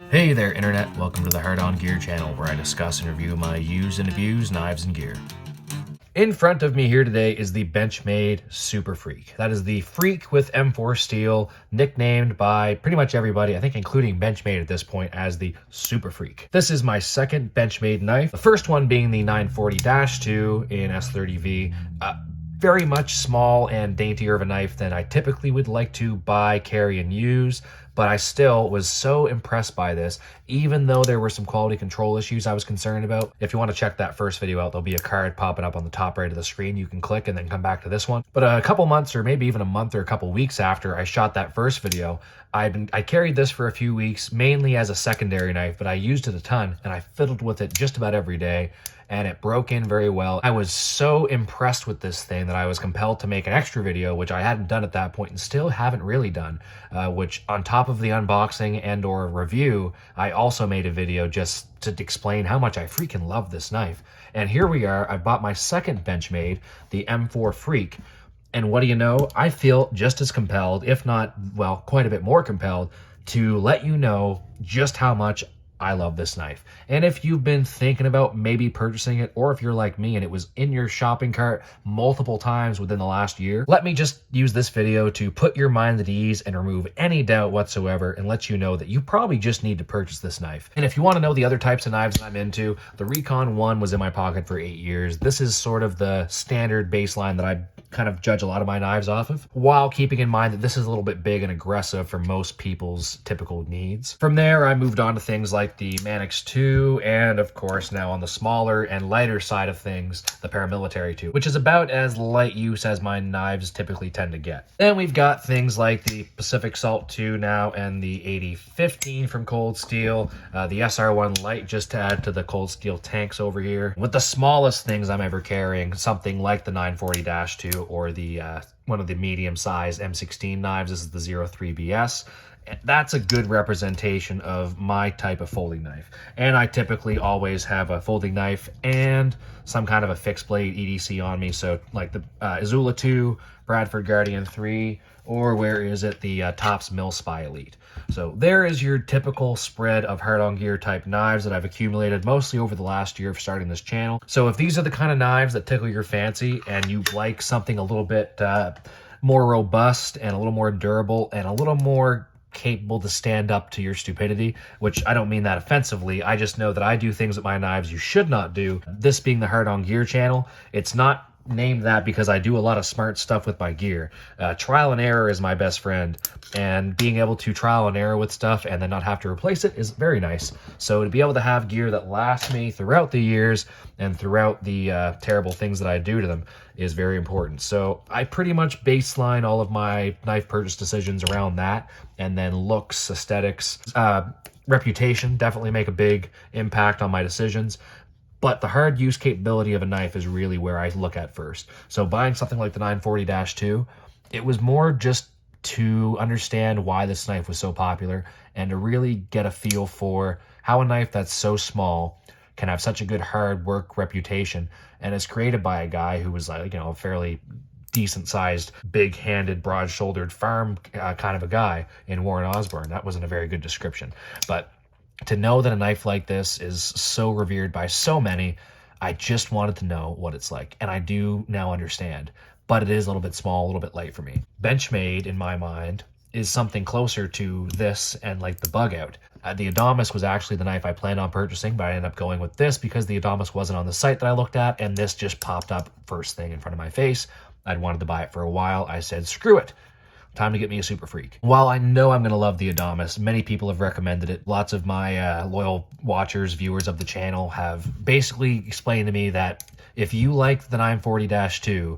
Hey there, Internet. Welcome to the Hard On Gear channel, where I discuss and review my used and abused knives and gear. In front of me here today is the Benchmade Super Freek. That is the Freek with M4 steel, nicknamed by pretty much everybody, I think including Benchmade at this point, as the Super Freek. This is my second Benchmade knife, the first one being the 940-2 in S30V. Very much small and daintier of a knife than I typically would like to buy, carry, and use, but I still was so impressed by this, even though there were some quality control issues I was concerned about. If you want to check that first video out, there'll be a card popping up on the top right of the screen. You can click and then come back to this one. But a couple months, or maybe even a month or a couple weeks after I shot that first video, I carried this for a few weeks, mainly as a secondary knife, but I used it a ton, and I fiddled with it just about every day, and it broke in very well. I was so impressed with this thing that I was compelled to make an extra video, which I hadn't done at that point and still haven't really done, which on top of the unboxing and or review, I also made a video just to explain how much I freaking love this knife. And here we are. I bought my second Benchmade, the M4 Freek. And what do you know? I feel just as compelled, if not, well, quite a bit more compelled, to let you know just how much I love this knife. And if you've been thinking about maybe purchasing it, or if you're like me and it was in your shopping cart multiple times within the last year, let me just use this video to put your mind at ease and remove any doubt whatsoever and let you know that you probably just need to purchase this knife. And if you want to know the other types of knives that I'm into, the Recon 1 was in my pocket for 8 years. This is sort of the standard baseline that I kind of judge a lot of my knives off of, while keeping in mind that this is a little bit big and aggressive for most people's typical needs. From there, I moved on to things like the Manix 2, and of course now on the smaller and lighter side of things, the Paramilitary 2, which is about as light use as my knives typically tend to get. Then we've got things like the Pacific Salt 2 now, and the 8015 from Cold Steel, the SR1 Light just to add to the Cold Steel tanks over here. With the smallest things I'm ever carrying, something like the 940-2 or the one of the medium-sized M16 knives. This is the 03BS. That's a good representation of my type of folding knife. And I typically always have a folding knife and some kind of a fixed blade EDC on me. So like the Azula 2, Bradford Guardian 3, or where is it, the Tops Mill Spy Elite. So there is your typical spread of hard on gear type knives that I've accumulated mostly over the last year of starting this channel. So if these are the kind of knives that tickle your fancy and you like something a little bit more robust and a little more durable and a little more capable to stand up to your stupidity, which I don't mean that offensively, I just know that I do things with my knives you should not do. This being the Hard On Gear channel, it's not named that because I do a lot of smart stuff with my gear. Trial and error is my best friend, and being able to trial and error with stuff and then not have to replace it is very nice. So to be able to have gear that lasts me throughout the years and throughout the terrible things that I do to them is very important. So I pretty much baseline all of my knife purchase decisions around that, and then looks, aesthetics, reputation definitely make a big impact on my decisions. But the hard use capability of a knife is really where I look at first. So buying something like the 940-2, it was more just to understand why this knife was so popular and to really get a feel for how a knife that's so small can have such a good hard work reputation and is created by a guy who was like, you know, a fairly decent sized, big handed, broad shouldered farm kind of a guy in Warren Osborne. That wasn't a very good description, but to know that a knife like this is so revered by so many, I just wanted to know what it's like. And I do now understand, but it is a little bit small, a little bit light for me. Benchmade, in my mind, is something closer to this and like the Bug Out. The Adamas was actually the knife I planned on purchasing, but I ended up going with this because the Adamas wasn't on the site that I looked at, and this just popped up first thing in front of my face. I'd wanted to buy it for a while. I said, screw it. Time to get me a Super Freek. While I know I'm going to love the Adamas, many people have recommended it. Lots of my loyal watchers, viewers of the channel have basically explained to me that if you like the 940-2,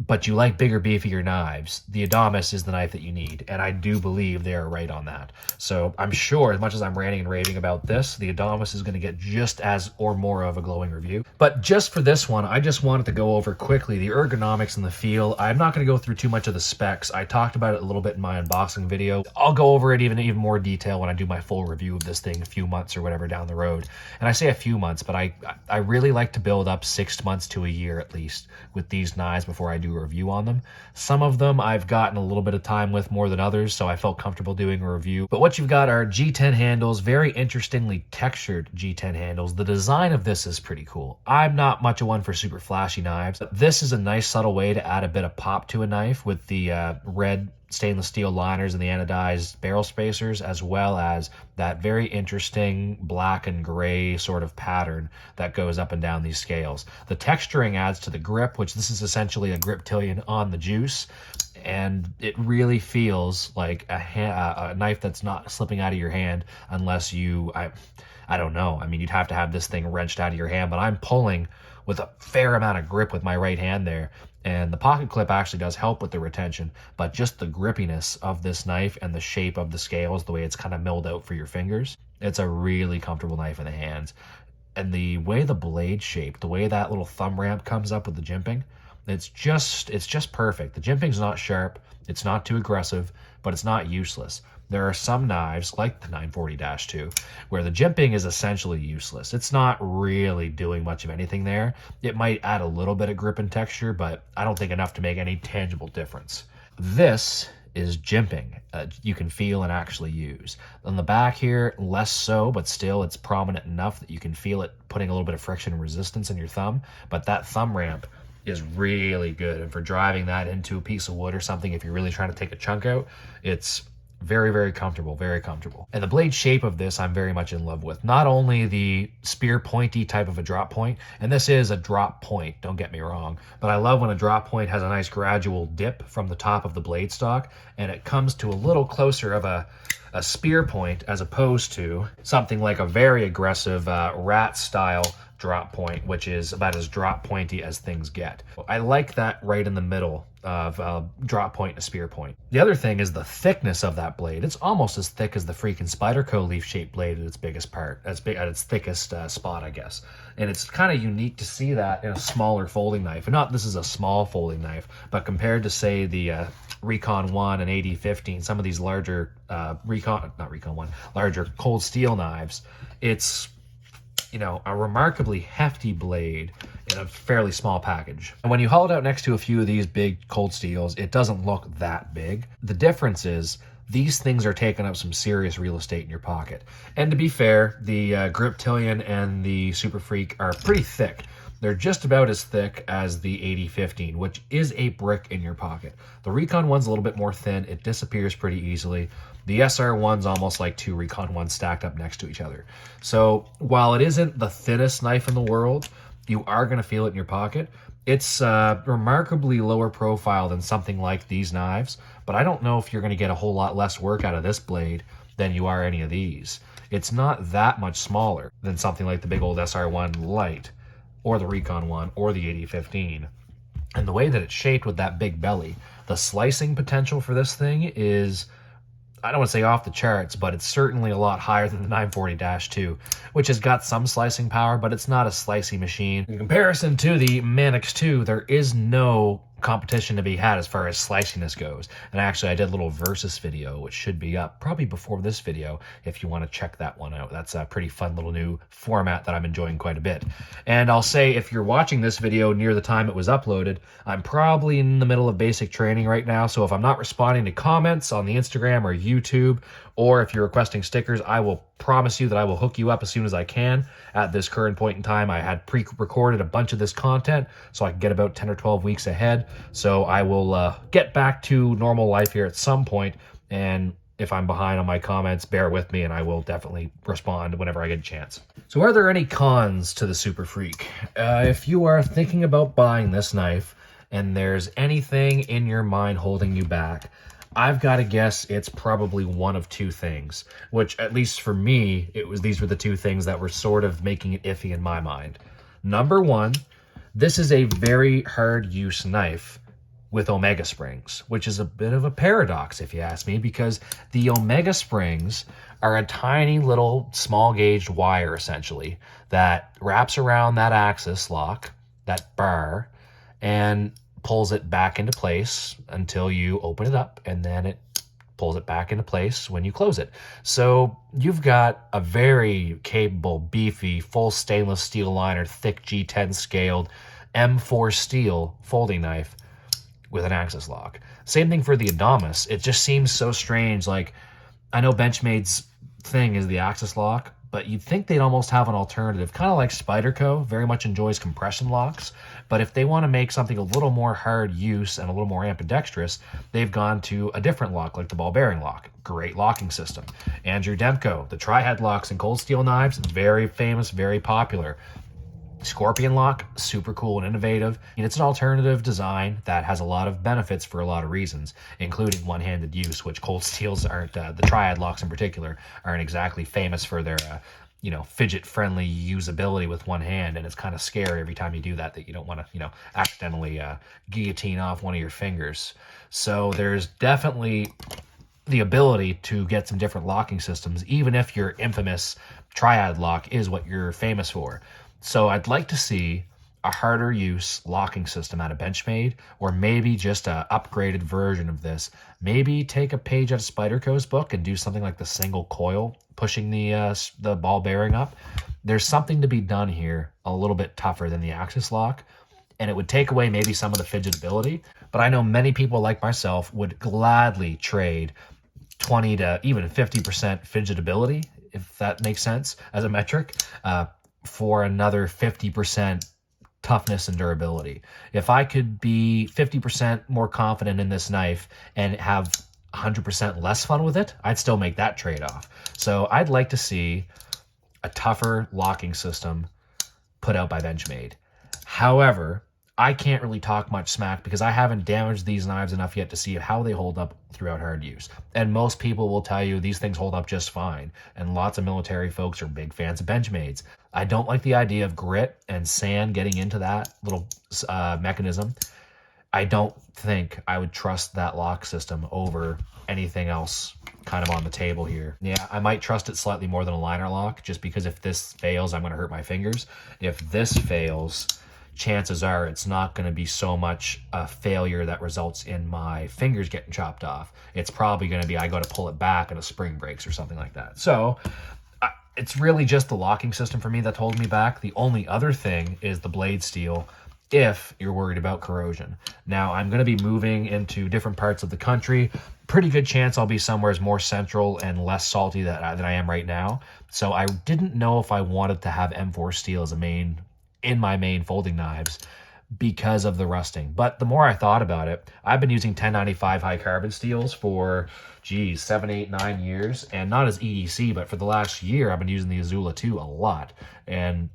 but you like bigger, beefier knives, the Adamas is the knife that you need, and I do believe they are right on that. So I'm sure, as much as I'm ranting and raving about this, the Adamas is going to get just as or more of a glowing review. But just for this one, I just wanted to go over quickly the ergonomics and the feel. I'm not going to go through too much of the specs. I talked about it a little bit in my unboxing video. I'll go over it even more detail when I do my full review of this thing a few months or whatever down the road. And I say a few months, but I really like to build up 6 months to a year at least with these knives before I do do a review on them. Some of them I've gotten a little bit of time with more than others, so I felt comfortable doing a review. But what you've got are G10 handles, very interestingly textured G10 handles. The design of this is pretty cool. I'm not much of one for super flashy knives. This is a nice subtle way to add a bit of pop to a knife with the red stainless steel liners and the anodized barrel spacers, as well as that very interesting black and gray sort of pattern that goes up and down these scales. The texturing adds to the grip, which this is essentially a grip tillion on the juice, and it really feels like a knife that's not slipping out of your hand unless you, I don't know. I mean, you'd have to have this thing wrenched out of your hand, but I'm pulling with a fair amount of grip with my right hand there. And the pocket clip actually does help with the retention, but just the grippiness of this knife and the shape of the scales, the way it's kind of milled out for your fingers, it's a really comfortable knife in the hands. And the way the blade shaped, the way that little thumb ramp comes up with the jimping, it's just perfect. The jimping's not sharp, it's not too aggressive, but it's not useless. There are some knives, like the 940-2, where the jimping is essentially useless. It's not really doing much of anything there. It might add a little bit of grip and texture, but I don't think enough to make any tangible difference. This is jimping. You can feel and actually use. On the back here, less so, but still it's prominent enough that you can feel it putting a little bit of friction and resistance in your thumb. But that thumb ramp is really good. And for driving that into a piece of wood or something, if you're really trying to take a chunk out, it's very, very comfortable, very comfortable. And the blade shape of this I'm very much in love with. Not only the spear pointy type of a drop point, and this is a drop point, don't get me wrong, but I love when a drop point has a nice gradual dip from the top of the blade stock, and it comes to a little closer of a spear point as opposed to something like a very aggressive rat style drop point, which is about as drop pointy as things get. I like that right in the middle of drop point and a spear point. The other thing is the thickness of that blade. It's almost as thick as the freaking Spyderco leaf shaped blade at its biggest part, at its thickest spot, I guess. And it's kind of unique to see that in a smaller folding knife. And not this is a small folding knife, but compared to say the Recon 1 and AD15, some of these larger larger cold steel knives, it's, you know, a remarkably hefty blade in a fairly small package. And when you haul it out next to a few of these big cold steels, it doesn't look that big. The difference is these things are taking up some serious real estate in your pocket. And to be fair, the Grip Tillion and the Super Freek are pretty thick. They're just about as thick as the AD15, which is a brick in your pocket. The Recon one's a little bit more thin. It disappears pretty easily. The SR one's almost like two Recon ones stacked up next to each other. So while it isn't the thinnest knife in the world, you are going to feel it in your pocket. It's remarkably lower profile than something like these knives, but I don't know if you're going to get a whole lot less work out of this blade than you are any of these. It's not that much smaller than something like the big old SR1 Light, or the Recon 1, or the AD15. And the way that it's shaped with that big belly, the slicing potential for this thing is, I don't want to say off the charts, but it's certainly a lot higher than the 940-2, which has got some slicing power, but it's not a slicey machine. In comparison to the Manix 2, there is no competition to be had as far as sliciness goes. And actually I did a little versus video, which should be up probably before this video if you want to check that one out. That's a pretty fun little new format that I'm enjoying quite a bit. And I'll say, if you're watching this video near the time it was uploaded, I'm probably in the middle of basic training right now, so if I'm not responding to comments on the Instagram or YouTube, or if you're requesting stickers, I will promise you that I will hook you up as soon as I can. At this current point in time, I had pre-recorded a bunch of this content so I can get about 10 or 12 weeks ahead. So I will get back to normal life here at some point, and if I'm behind on my comments, bear with me and I will definitely respond whenever I get a chance. So are there any cons to the Super Freek? If you are thinking about buying this knife and there's anything in your mind holding you back, I've got to guess it's probably one of two things, which at least for me, these were the two things that were sort of making it iffy in my mind. Number one, this is a very hard use knife with Omega springs, which is a bit of a paradox if you ask me, because the Omega springs are a tiny little small gauged wire essentially that wraps around that axis lock, that bar, and pulls it back into place until you open it up, and then it pulls it back into place when you close it. So you've got a very capable, beefy, full stainless steel liner, thick G10 scaled M4 steel folding knife with an axis lock. Same thing for the Ergonomics. It just seems so strange. Like, I know Benchmade's thing is the axis lock, but you'd think they'd almost have an alternative, kind of like Spyderco very much enjoys compression locks. But if they want to make something a little more hard use and a little more ambidextrous, they've gone to a different lock, like the ball bearing lock. Great locking system. Amzn.to, the tri-head locks and cold steel knives, very famous, very popular. Scorpion lock, super cool and innovative. And it's an alternative design that has a lot of benefits for a lot of reasons, including one-handed use, which cold steels aren't, the triad locks in particular, aren't exactly famous for their, fidget-friendly usability with one hand. And it's kind of scary every time you do that you don't want to, accidentally guillotine off one of your fingers. So there's definitely the ability to get some different locking systems, even if your infamous triad lock is what you're famous for. So I'd like to see a harder use locking system out of Benchmade, or maybe just a upgraded version of this. Maybe take a page out of Spyderco's book and do something like the single coil, pushing the ball bearing up. There's something to be done here a little bit tougher than the axis lock, and it would take away maybe some of the fidgetability. But I know many people like myself would gladly trade 20 to even 50% fidgetability, if that makes sense as a metric, for another 50% toughness and durability. If I could be 50% more confident in this knife and have 100% less fun with it, I'd still make that trade-off. So I'd like to see a tougher locking system put out by Benchmade. However, I can't really talk much smack because I haven't damaged these knives enough yet to see how they hold up throughout hard use. And most people will tell you these things hold up just fine. And lots of military folks are big fans of Benchmades. I don't like the idea of grit and sand getting into that little mechanism. I don't think I would trust that lock system over anything else kind of on the table here. Yeah, I might trust it slightly more than a liner lock, just because if this fails, I'm going to hurt my fingers. If this fails, chances are it's not going to be so much a failure that results in my fingers getting chopped off. It's probably going to be I go to pull it back and a spring breaks or something like that. So it's really just the locking system for me that's holding me back. The only other thing is the blade steel, if you're worried about corrosion. Now, I'm going to be moving into different parts of the country. Pretty good chance I'll be somewhere more central and less salty than I am right now. So I didn't know if I wanted to have M4 steel as in my main folding knives because of the rusting. But the more I thought about it, I've been using 1095 high carbon steels for 7, 8, 9 years, and not as EDC, but for the last year I've been using the Azula 2 a lot, and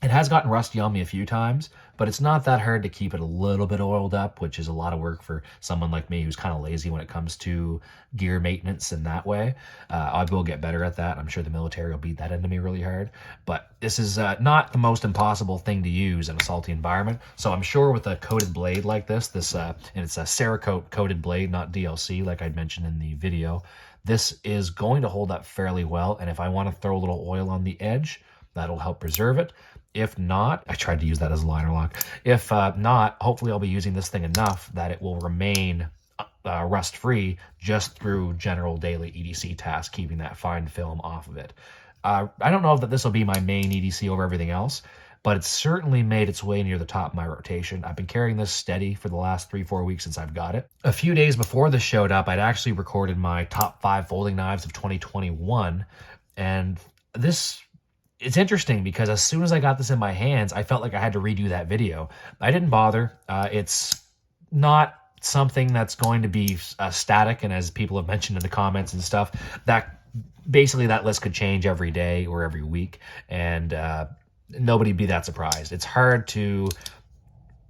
it has gotten rusty on me a few times, but it's not that hard to keep it a little bit oiled up, which is a lot of work for someone like me who's kind of lazy when it comes to gear maintenance in that way. I will get better at that. I'm sure the military will beat that into me really hard, but this is not the most impossible thing to use in a salty environment. So I'm sure with a coated blade like this, and it's a Cerakote coated blade, not DLC, like I'd mentioned in the video, this is going to hold up fairly well. And if I want to throw a little oil on the edge, that'll help preserve it. If not, I tried to use that as a liner lock. If not, hopefully I'll be using this thing enough that it will remain rust-free just through general daily EDC tasks, keeping that fine film off of it. I don't know that this will be my main EDC over everything else, but it's certainly made its way near the top of my rotation. I've been carrying this steady for the last 3-4 weeks since I've got it. A few days before this showed up, I'd actually recorded my top 5 folding knives of 2021, and it's interesting because as soon as I got this in my hands, I felt like I had to redo that video. I didn't bother. It's not something that's going to be static, and as people have mentioned in the comments and stuff, that basically that list could change every day or every week, and nobody'd be that surprised. It's hard to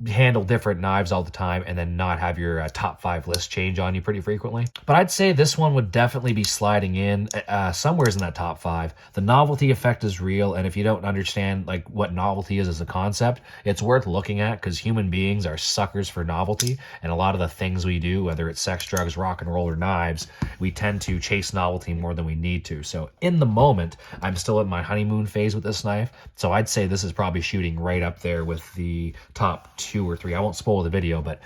handle different knives all the time and then not have your top 5 list change on you pretty frequently. But I'd say this one would definitely be sliding in somewhere in that top 5. The novelty effect is real, and if you don't understand like what novelty is as a concept, it's worth looking at, because human beings are suckers for novelty, and a lot of the things we do, whether it's sex, drugs, rock and roll, or knives, we tend to chase novelty more than we need to. So in the moment, I'm still in my honeymoon phase with this knife, so I'd say this is probably shooting right up there with the top 2 or 3. I won't spoil the video, but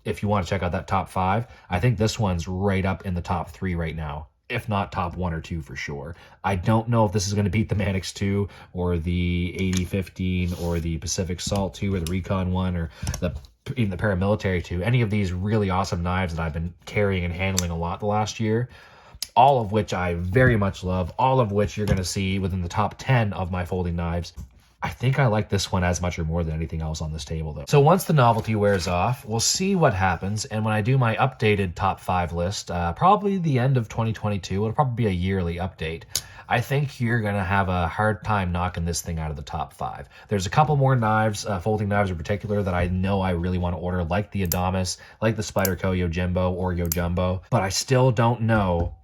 if you want to check out that top 5, I think this one's right up in the top 3 right now, if not top 1 or 2 for sure. I don't know if this is going to beat the Mannix 2 or the 8015 or the Pacific Salt 2 or the Recon 1 or the even the paramilitary to any of these really awesome knives that I've been carrying and handling a lot the last year, all of which I very much love, all of which you're going to see within the top 10 of my folding knives. I think I like this one as much or more than anything else on this table though. So once the novelty wears off, we'll see what happens. And when I do my updated top 5 list, probably the end of 2022, it'll probably be a yearly update. I think you're going to have a hard time knocking this thing out of the top 5. There's a couple more knives, folding knives in particular, that I know I really want to order, like the Ergonomics, like the Spyderco Yojimbo or Yojumbo, but I still don't know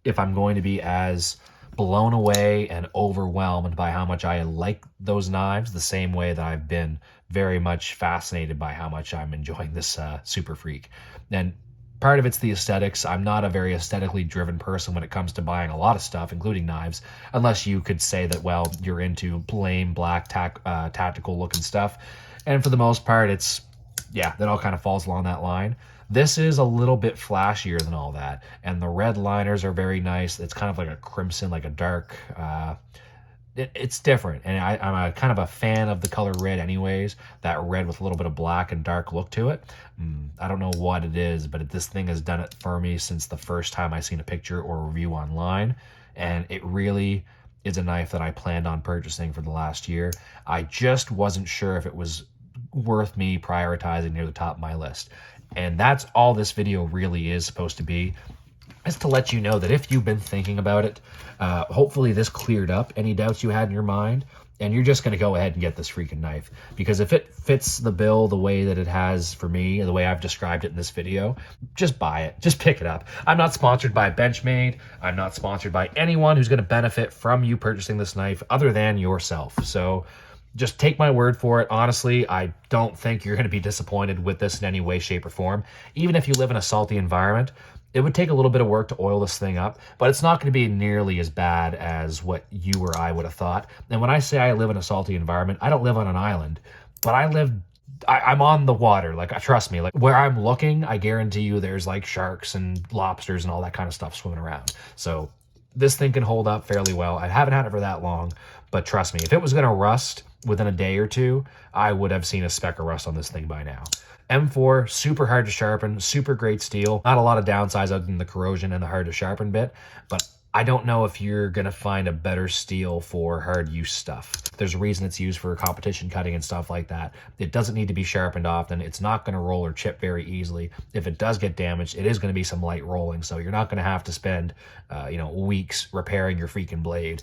if I'm going to be as blown away and overwhelmed by how much I like those knives the same way that I've been very much fascinated by how much I'm enjoying this Super Freek. And part of it's the aesthetics. I'm not a very aesthetically driven person when it comes to buying a lot of stuff, including knives, unless you could say that, well, you're into plain black tactical looking stuff. And for the most part, it's, yeah, that all kind of falls along that line. This is a little bit flashier than all that, and the red liners are very nice. It's kind of like a crimson, like a dark, it's different, and I'm a kind of a fan of the color red anyways, that red with a little bit of black and dark look to it. I don't know what it is, but this thing has done it for me since the first time I seen a picture or a review online, and it really is a knife that I planned on purchasing for the last year. I just wasn't sure if it was worth me prioritizing near the top of my list. And that's all this video really is supposed to be, is to let you know that if you've been thinking about it, hopefully this cleared up any doubts you had in your mind, and you're just going to go ahead and get this freaking knife. Because if it fits the bill the way that it has for me, the way I've described it in this video, just buy it. Just pick it up. I'm not sponsored by Benchmade. I'm not sponsored by anyone who's going to benefit from you purchasing this knife other than yourself. So just take my word for it. Honestly, I don't think you're going to be disappointed with this in any way, shape, or form. Even if you live in a salty environment, it would take a little bit of work to oil this thing up, but it's not going to be nearly as bad as what you or I would have thought. And when I say I live in a salty environment, I don't live on an island, but I'm on the water. Like, trust me, like where I'm looking, I guarantee you there's like sharks and lobsters and all that kind of stuff swimming around. So this thing can hold up fairly well. I haven't had it for that long, but trust me, if it was going to rust within a day or two, I would have seen a speck of rust on this thing by now. M4, super hard to sharpen, super great steel. Not a lot of downsides other than the corrosion and the hard to sharpen bit, but I don't know if you're going to find a better steel for hard use stuff. There's a reason it's used for competition cutting and stuff like that. It doesn't need to be sharpened often. It's not going to roll or chip very easily. If it does get damaged, it is going to be some light rolling, so you're not going to have to spend weeks repairing your freaking blade.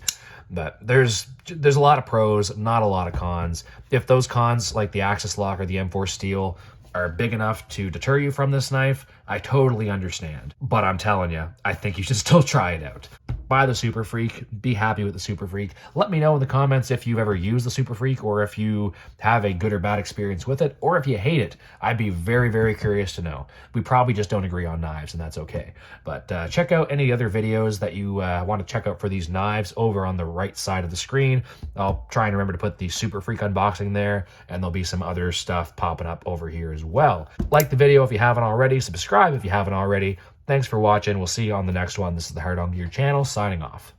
But there's a lot of pros, not a lot of cons. If those cons, like the axis lock or the M4 steel, are big enough to deter you from this knife, I totally understand. But I'm telling you, I think you should still try it out. Buy the Super Freek. Be happy with the Super Freek. Let me know in the comments if you've ever used the Super Freek, or if you have a good or bad experience with it, or if you hate it. I'd be very, very curious to know. We probably just don't agree on knives, and that's okay. But check out any other videos that you want to check out for these knives over on the right side of the screen. I'll try and remember to put the Super Freek unboxing there, and there'll be some other stuff popping up over here as well. Like the video if you haven't already. Subscribe if you haven't already. Thanks for watching. We'll see you on the next one. This is the Hard On Gear channel, signing off.